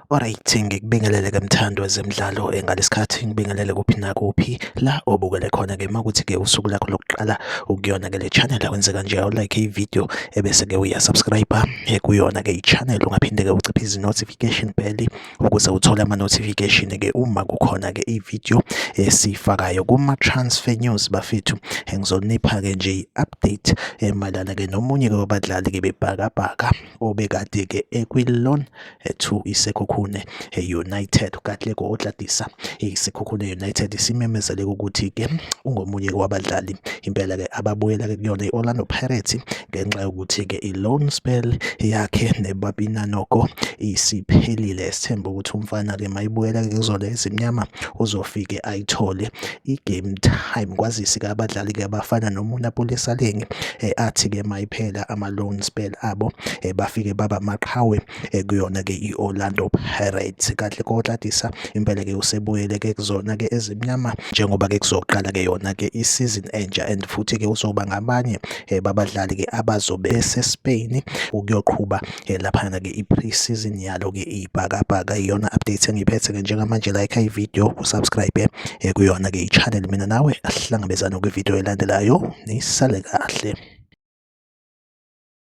Alright, ngikubingelele-ke mthando wezemidlalo ngalesikhathi ngibingelele kuphi nakuphi la obukele khona-ke makuthi-ke usuku lakho lokuqala ukuyona-ke le channel awenze kanje awulike ividiyo ebese-ke uyasubscribe kuyona-ke i-channel ungaphinde-ke uciphe izi-notification bell ukuze uthole ama-notification-ke uma kukhona-ke ividiyo esiyifakayo kuma-transfer news bafethu. Ngizonipha-ke nje i-update mayelana-ke nomunye-ke wabadlali-ke bebhakabhaka obekade-ke ekwi-loan to iSekhukhune United. Katlego Odladisa iSekhukhune United simemezele ukuthi-ke ungomunye wabadlali impela-ke ababuyela-ke kuyona i-Orlando Pirates ngenxa yokuthi-ke i-loan spell yakhe neBabina Noko isiphelile. Sithemba ukuthi umfana-ke mayibuyela-ke kuzona ezimnyama uzofike ayithole i-game time. Kwazisi-ke abadlali-ke abafana noMunapoli Saleng athi-ke mayiphela ama-loan spell abo bafike baba maqhawe kuyona-ke i-Orlando Pirates. Kahle kodladisa impela-ke usebuyele-ke kuzona-ke ezimnyama njengoba-ke kuzoqala-ke yona-ke isizini entsha and futhi-ke uzoba ngabanye babadlali-ke abazobe bese-Spain ukuyoqhuba laphana-ke i-pre-season yalo-ke ibhakabhaka. Iyona update engiphethe-ke njengamanje. Like ividiyo usubscribe kuyona-ke i-channel. Mina nawe asihlangabezane kwividiyo elandelayo. Nisale kahle.